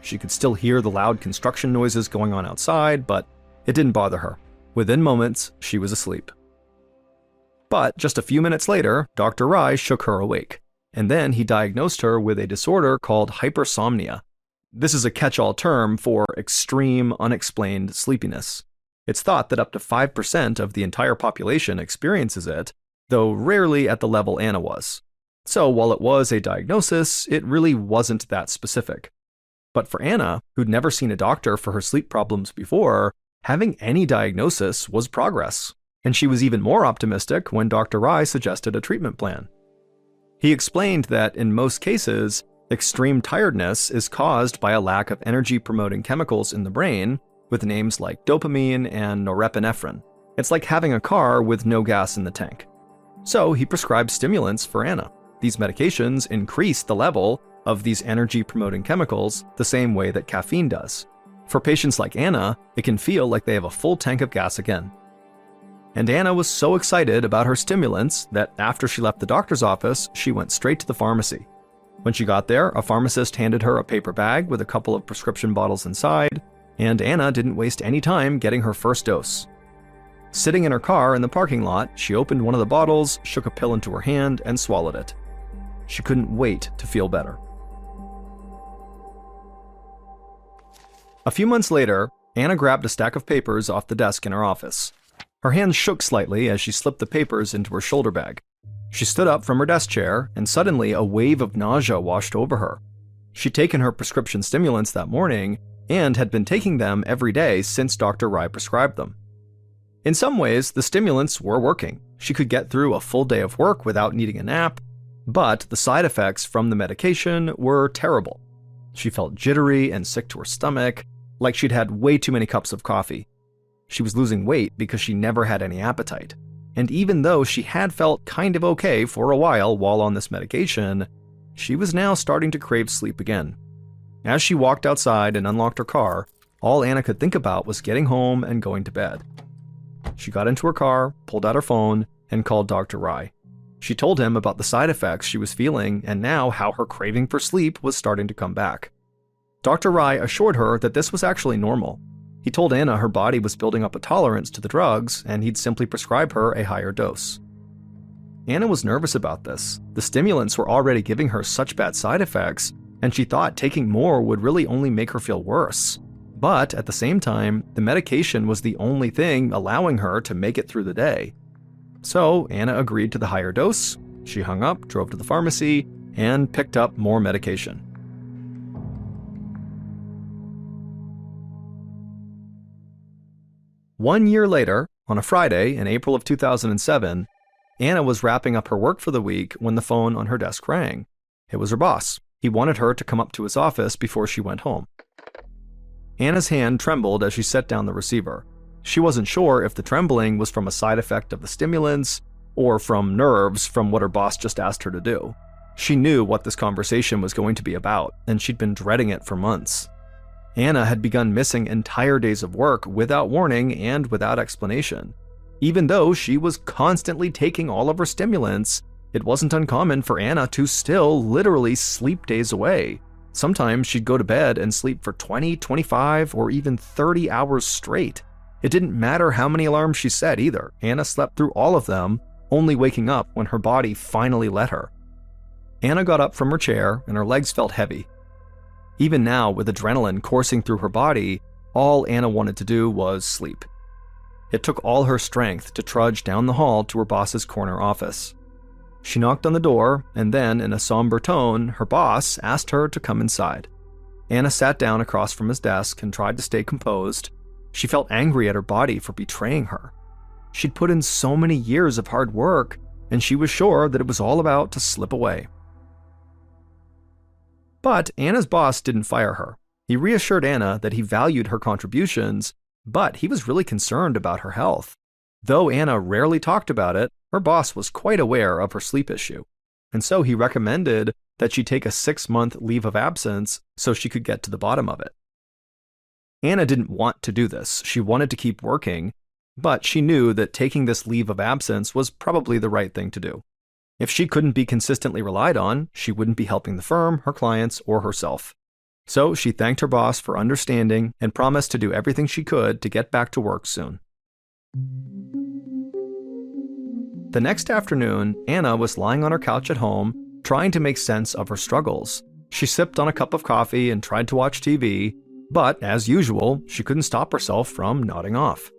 She could still hear the loud construction noises going on outside, but it didn't bother her. Within moments, she was asleep. But just a few minutes later, Dr. Rye shook her awake, and then he diagnosed her with a disorder called hypersomnia. This is a catch-all term for extreme, unexplained sleepiness. It's thought that up to 5% of the entire population experiences it, though rarely at the level Anna was. So while it was a diagnosis, it really wasn't that specific. But for Anna, who'd never seen a doctor for her sleep problems before, having any diagnosis was progress. And she was even more optimistic when Dr. Rye suggested a treatment plan. He explained that in most cases, extreme tiredness is caused by a lack of energy-promoting chemicals in the brain, with names like dopamine and norepinephrine. It's like having a car with no gas in the tank. So he prescribed stimulants for Anna. These medications increase the level of these energy-promoting chemicals the same way that caffeine does. For patients like Anna, it can feel like they have a full tank of gas again. And Anna was so excited about her stimulants that after she left the doctor's office, she went straight to the pharmacy. When she got there, a pharmacist handed her a paper bag with a couple of prescription bottles inside, and Anna didn't waste any time getting her first dose. Sitting in her car in the parking lot, she opened one of the bottles, shook a pill into her hand, and swallowed it. She couldn't wait to feel better. A few months later, Anna grabbed a stack of papers off the desk in her office. Her hands shook slightly as she slipped the papers into her shoulder bag. She stood up from her desk chair, and suddenly a wave of nausea washed over her. She'd taken her prescription stimulants that morning, and had been taking them every day since Dr. Rye prescribed them. In some ways, the stimulants were working. She could get through a full day of work without needing a nap, but the side effects from the medication were terrible. She felt jittery and sick to her stomach, like she'd had way too many cups of coffee. She was losing weight because she never had any appetite. And even though she had felt kind of okay for a while on this medication, she was now starting to crave sleep again. As she walked outside and unlocked her car, all Anna could think about was getting home and going to bed. She got into her car, pulled out her phone, and called Dr. Rye. She told him about the side effects she was feeling and now how her craving for sleep was starting to come back. Dr. Rye assured her that this was actually normal. He told Anna her body was building up a tolerance to the drugs, and he'd simply prescribe her a higher dose. Anna was nervous about this. The stimulants were already giving her such bad side effects, and she thought taking more would really only make her feel worse. But at the same time, the medication was the only thing allowing her to make it through the day. So Anna agreed to the higher dose. She hung up, drove to the pharmacy, and picked up more medication. One year later, on a Friday in April of 2007, Anna was wrapping up her work for the week when the phone on her desk rang. It was her boss. He wanted her to come up to his office before she went home. Anna's hand trembled as she set down the receiver. She wasn't sure if the trembling was from a side effect of the stimulants or from nerves from what her boss just asked her to do. She knew what this conversation was going to be about, and she'd been dreading it for months. Anna had begun missing entire days of work without warning and without explanation. Even though she was constantly taking all of her stimulants, it wasn't uncommon for Anna to still literally sleep days away. Sometimes she'd go to bed and sleep for 20, 25, or even 30 hours straight. It didn't matter how many alarms she set either. Anna slept through all of them, only waking up when her body finally let her. Anna got up from her chair and her legs felt heavy. Even now, with adrenaline coursing through her body, all Anna wanted to do was sleep. It took all her strength to trudge down the hall to her boss's corner office. She knocked on the door, and then, in a somber tone, her boss asked her to come inside. Anna sat down across from his desk and tried to stay composed. She felt angry at her body for betraying her. She'd put in so many years of hard work, and she was sure that it was all about to slip away. But Anna's boss didn't fire her. He reassured Anna that he valued her contributions, but he was really concerned about her health. Though Anna rarely talked about it, her boss was quite aware of her sleep issue, and so he recommended that she take a 6-month leave of absence so she could get to the bottom of it. Anna didn't want to do this. She wanted to keep working, but she knew that taking this leave of absence was probably the right thing to do. If she couldn't be consistently relied on, she wouldn't be helping the firm, her clients, or herself. So she thanked her boss for understanding and promised to do everything she could to get back to work soon. The next afternoon, Anna was lying on her couch at home, trying to make sense of her struggles. She sipped on a cup of coffee and tried to watch TV, but as usual, she couldn't stop herself from nodding off.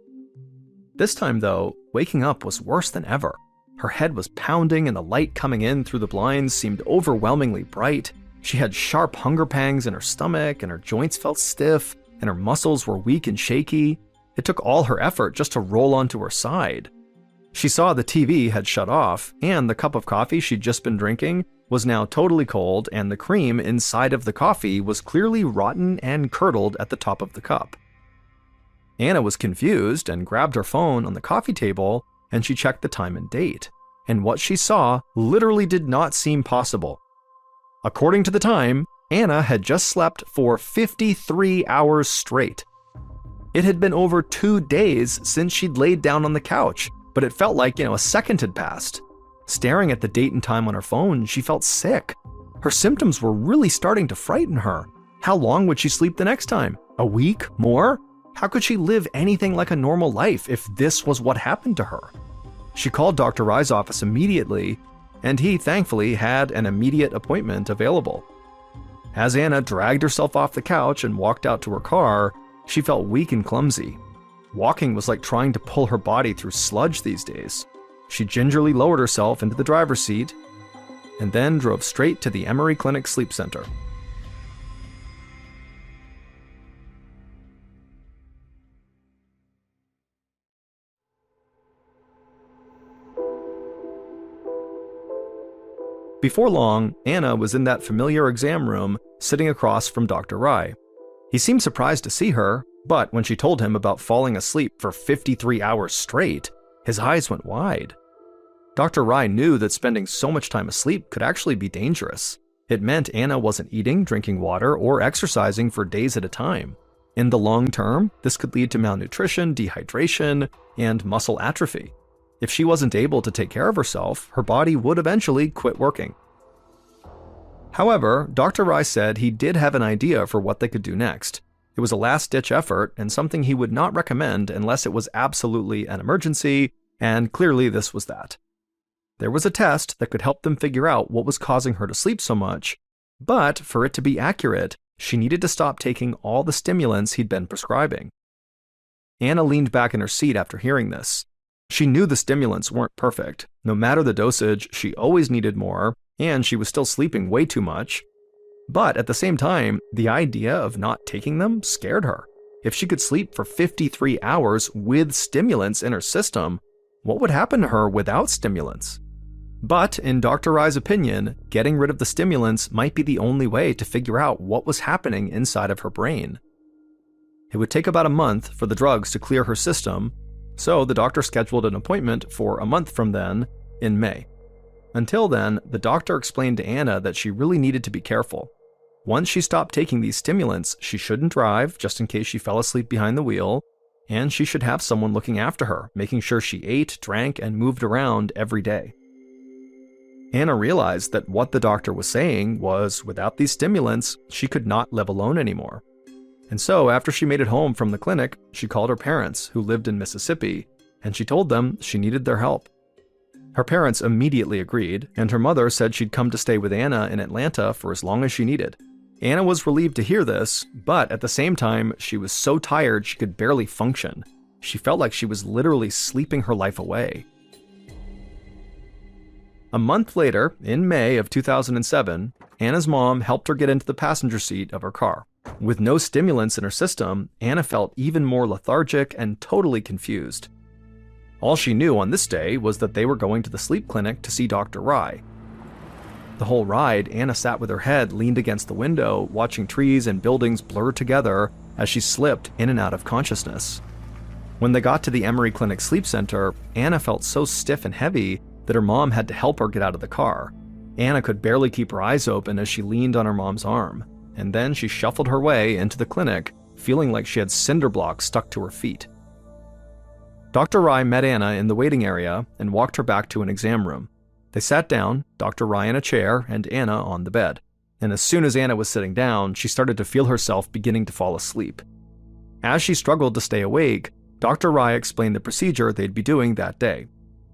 This time, though, waking up was worse than ever. Her head was pounding and the light coming in through the blinds seemed overwhelmingly bright. She had sharp hunger pangs in her stomach and her joints felt stiff and her muscles were weak and shaky. It took all her effort just to roll onto her side. She saw the TV had shut off and the cup of coffee she'd just been drinking was now totally cold and the cream inside of the coffee was clearly rotten and curdled at the top of the cup. Anna was confused and grabbed her phone on the coffee table and she checked the time and date. And what she saw literally did not seem possible. According to the time, Anna had just slept for 53 hours straight. It had been over 2 days since she'd laid down on the couch, but it felt like, a second had passed. Staring at the date and time on her phone, she felt sick. Her symptoms were really starting to frighten her. How long would she sleep the next time? A week? More? How could she live anything like a normal life if this was what happened to her? She called Dr. Rye's office immediately, and he thankfully had an immediate appointment available. As Anna dragged herself off the couch and walked out to her car, she felt weak and clumsy. Walking was like trying to pull her body through sludge these days. She gingerly lowered herself into the driver's seat and then drove straight to the Emory Clinic Sleep Center. Before long, Anna was in that familiar exam room, sitting across from Dr. Rye. He seemed surprised to see her, but when she told him about falling asleep for 53 hours straight, his eyes went wide. Dr. Rye knew that spending so much time asleep could actually be dangerous. It meant Anna wasn't eating, drinking water, or exercising for days at a time. In the long term, this could lead to malnutrition, dehydration, and muscle atrophy. If she wasn't able to take care of herself, her body would eventually quit working. However, Dr. Rye said he did have an idea for what they could do next. It was a last-ditch effort and something he would not recommend unless it was absolutely an emergency, and clearly this was that. There was a test that could help them figure out what was causing her to sleep so much, but for it to be accurate, she needed to stop taking all the stimulants he'd been prescribing. Anna leaned back in her seat after hearing this. She knew the stimulants weren't perfect. No matter the dosage, she always needed more, and she was still sleeping way too much. But at the same time, the idea of not taking them scared her. If she could sleep for 53 hours with stimulants in her system, what would happen to her without stimulants? But in Dr. Rye's opinion, getting rid of the stimulants might be the only way to figure out what was happening inside of her brain. It would take about a month for the drugs to clear her system, so the doctor scheduled an appointment for a month from then, in May. Until then, the doctor explained to Anna that she really needed to be careful. Once she stopped taking these stimulants, she shouldn't drive, just in case she fell asleep behind the wheel, and she should have someone looking after her, making sure she ate, drank, and moved around every day. Anna realized that what the doctor was saying was, without these stimulants, she could not live alone anymore. And so, after she made it home from the clinic, she called her parents, who lived in Mississippi, and she told them she needed their help. Her parents immediately agreed, and her mother said she'd come to stay with Anna in Atlanta for as long as she needed. Anna was relieved to hear this, but at the same time, she was so tired she could barely function. She felt like she was literally sleeping her life away. A month later, in May of 2007, Anna's mom helped her get into the passenger seat of her car. With no stimulants in her system, Anna felt even more lethargic and totally confused. All she knew on this day was that they were going to the sleep clinic to see Dr. Rye. The whole ride, Anna sat with her head leaned against the window, watching trees and buildings blur together as she slipped in and out of consciousness. When they got to the Emory Clinic Sleep Center, Anna felt so stiff and heavy that her mom had to help her get out of the car. Anna could barely keep her eyes open as she leaned on her mom's arm, and then she shuffled her way into the clinic, feeling like she had cinder blocks stuck to her feet. Dr. Rye met Anna in the waiting area and walked her back to an exam room. They sat down, Dr. Rye in a chair and Anna on the bed. And as soon as Anna was sitting down, she started to feel herself beginning to fall asleep. As she struggled to stay awake, Dr. Rye explained the procedure they'd be doing that day.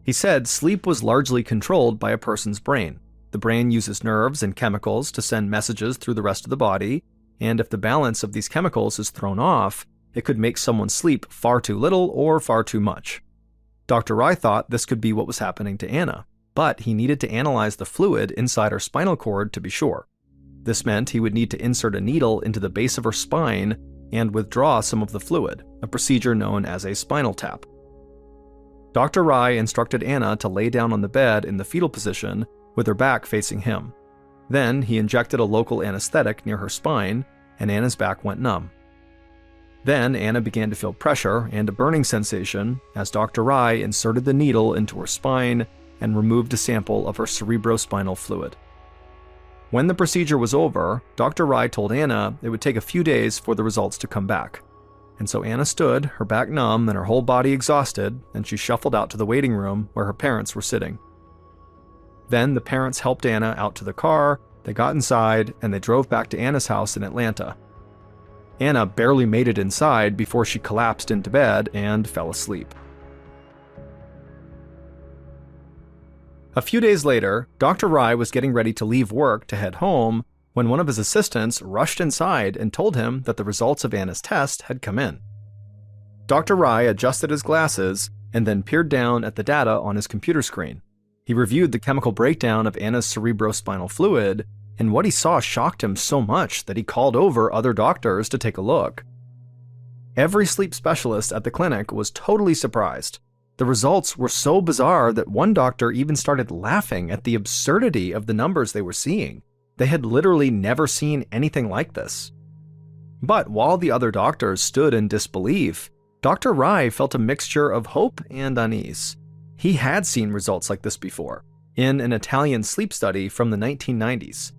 He said sleep was largely controlled by a person's brain. The brain uses nerves and chemicals to send messages through the rest of the body, and if the balance of these chemicals is thrown off, it could make someone sleep far too little or far too much. Dr. Rye thought this could be what was happening to Anna, but he needed to analyze the fluid inside her spinal cord to be sure. This meant he would need to insert a needle into the base of her spine and withdraw some of the fluid, a procedure known as a spinal tap. Dr. Rye instructed Anna to lay down on the bed in the fetal position with her back facing him. Then he injected a local anesthetic near her spine, and Anna's back went numb. Then Anna began to feel pressure and a burning sensation as Dr. Rye inserted the needle into her spine and removed a sample of her cerebrospinal fluid. When the procedure was over, Dr. Rye told Anna it would take a few days for the results to come back. And so Anna stood, her back numb and her whole body exhausted, and she shuffled out to the waiting room where her parents were sitting. Then the parents helped Anna out to the car, they got inside, and they drove back to Anna's house in Atlanta. Anna barely made it inside before she collapsed into bed and fell asleep. A few days later, Dr. Rye was getting ready to leave work to head home when one of his assistants rushed inside and told him that the results of Anna's test had come in. Dr. Rye adjusted his glasses and then peered down at the data on his computer screen. He reviewed the chemical breakdown of Anna's cerebrospinal fluid, and what he saw shocked him so much that he called over other doctors to take a look. Every sleep specialist at the clinic was totally surprised. The results were so bizarre that one doctor even started laughing at the absurdity of the numbers they were seeing. They had literally never seen anything like this. But while the other doctors stood in disbelief, Dr. Rye felt a mixture of hope and unease. He had seen results like this before, in an Italian sleep study from the 1990s.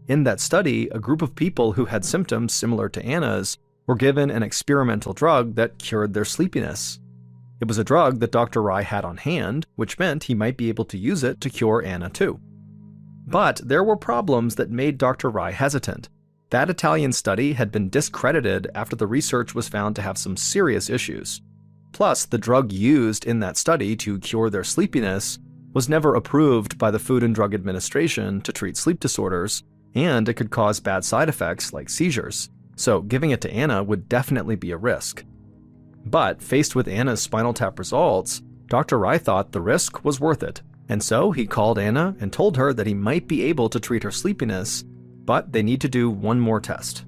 In that study, a group of people who had symptoms similar to Anna's were given an experimental drug that cured their sleepiness. It was a drug that Dr. Rye had on hand, which meant he might be able to use it to cure Anna too. But there were problems that made Dr. Rye hesitant. That Italian study had been discredited after the research was found to have some serious issues. Plus, the drug used in that study to cure their sleepiness was never approved by the Food and Drug Administration to treat sleep disorders, and it could cause bad side effects like seizures, so giving it to Anna would definitely be a risk. But faced with Anna's spinal tap results, Dr. Rye thought the risk was worth it, and so he called Anna and told her that he might be able to treat her sleepiness, but they need to do one more test.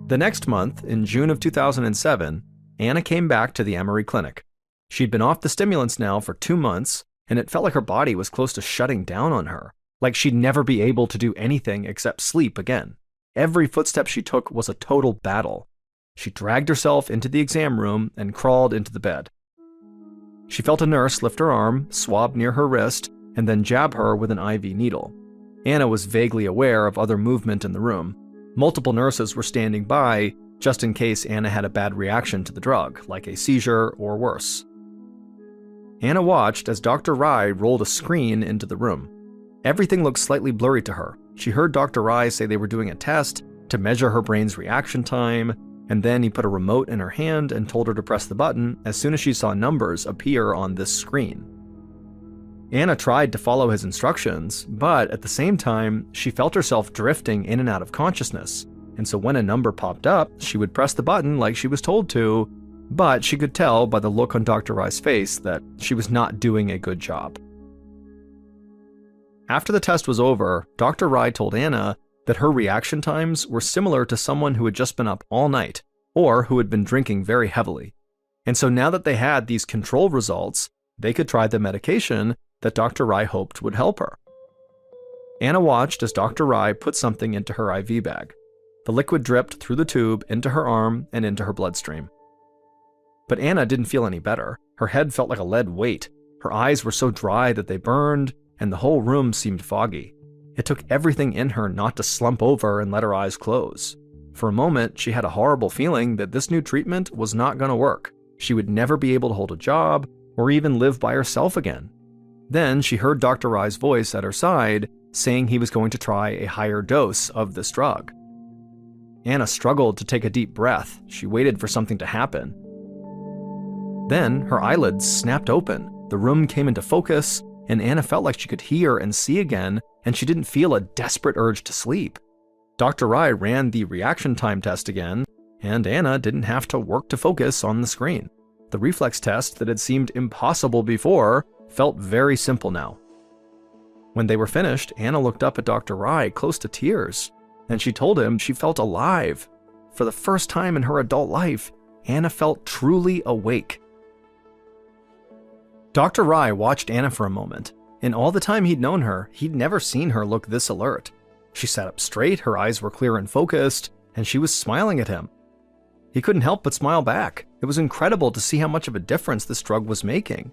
The next month, in June of 2007, Anna came back to the Emory Clinic. She'd been off the stimulants now for 2 months, and it felt like her body was close to shutting down on her, like she'd never be able to do anything except sleep again. Every footstep she took was a total battle. She dragged herself into the exam room and crawled into the bed. She felt a nurse lift her arm, swab near her wrist, and then jab her with an IV needle. Anna was vaguely aware of other movement in the room. Multiple nurses were standing by, just in case Anna had a bad reaction to the drug, like a seizure or worse. Anna watched as Dr. Rye rolled a screen into the room. Everything looked slightly blurry to her. She heard Dr. Rye say they were doing a test to measure her brain's reaction time, and then he put a remote in her hand and told her to press the button as soon as she saw numbers appear on this screen. Anna tried to follow his instructions, but at the same time, she felt herself drifting in and out of consciousness, and so when a number popped up, she would press the button like she was told to, but she could tell by the look on Dr. Rye's face that she was not doing a good job. After the test was over, Dr. Rye told Anna that her reaction times were similar to someone who had just been up all night, or who had been drinking very heavily. And so now that they had these control results, they could try the medication that Dr. Rai hoped would help her. Anna watched as Dr. Rai put something into her IV bag. The liquid dripped through the tube into her arm and into her bloodstream. But Anna didn't feel any better. Her head felt like a lead weight. Her eyes were so dry that they burned, and the whole room seemed foggy. It took everything in her not to slump over and let her eyes close. For a moment, she had a horrible feeling that this new treatment was not going to work. She would never be able to hold a job or even live by herself again. Then she heard Dr. Rai's voice at her side saying he was going to try a higher dose of this drug. Anna struggled to take a deep breath. She waited for something to happen. Then her eyelids snapped open. The room came into focus, and Anna felt like she could hear and see again, and she didn't feel a desperate urge to sleep. Dr. Rai ran the reaction time test again, and Anna didn't have to work to focus on the screen. The reflex test that had seemed impossible before felt very simple now. When they were finished, Anna looked up at Dr. Rai, close to tears, and she told him she felt alive. For the first time in her adult life, Anna felt truly awake. Dr. Rai watched Anna for a moment. In all the time he'd known her, he'd never seen her look this alert. She sat up straight, her eyes were clear and focused, and she was smiling at him. He couldn't help but smile back. It was incredible to see how much of a difference this drug was making.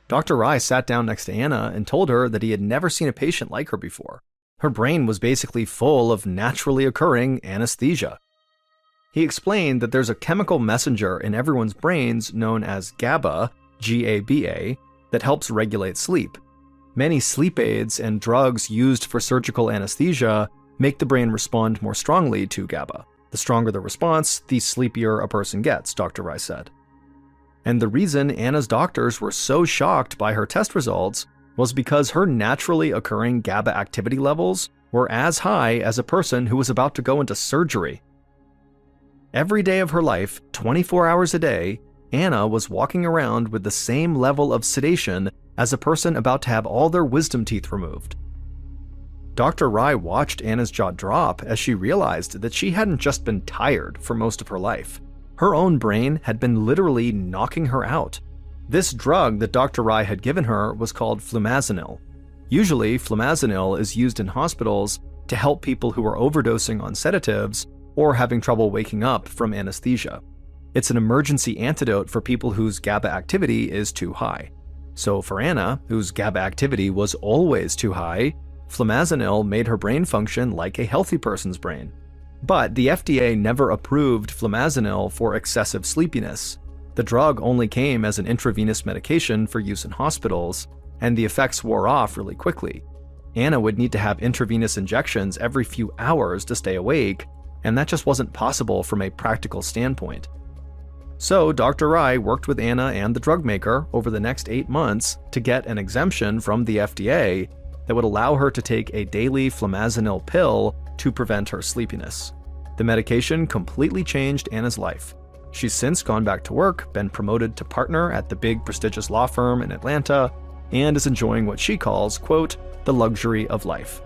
Dr. Rai sat down next to Anna and told her that he had never seen a patient like her before. Her brain was basically full of naturally occurring anesthesia. He explained that there's a chemical messenger in everyone's brains known as GABA, G-A-B-A, that helps regulate sleep. Many sleep aids and drugs used for surgical anesthesia make the brain respond more strongly to GABA. The stronger the response, the sleepier a person gets, Dr. Rai said. And the reason Anna's doctors were so shocked by her test results was because her naturally occurring GABA activity levels were as high as a person who was about to go into surgery. Every day of her life, 24 hours a day, Anna was walking around with the same level of sedation as a person about to have all their wisdom teeth removed. Dr. Rai watched Anna's jaw drop as she realized that she hadn't just been tired for most of her life. Her own brain had been literally knocking her out. This drug that Dr. Rai had given her was called flumazenil. Usually, flumazenil is used in hospitals to help people who are overdosing on sedatives or having trouble waking up from anesthesia. It's an emergency antidote for people whose GABA activity is too high. So for Anna, whose GABA activity was always too high, flumazenil made her brain function like a healthy person's brain. But the FDA never approved flumazenil for excessive sleepiness. The drug only came as an intravenous medication for use in hospitals, and the effects wore off really quickly. Anna would need to have intravenous injections every few hours to stay awake, and that just wasn't possible from a practical standpoint. So Dr. Rai worked with Anna and the drug maker over the next 8 months to get an exemption from the FDA that would allow her to take a daily flumazenil pill to prevent her sleepiness. The medication completely changed Anna's life. She's since gone back to work, been promoted to partner at the big prestigious law firm in Atlanta, and is enjoying what she calls, quote, the luxury of life.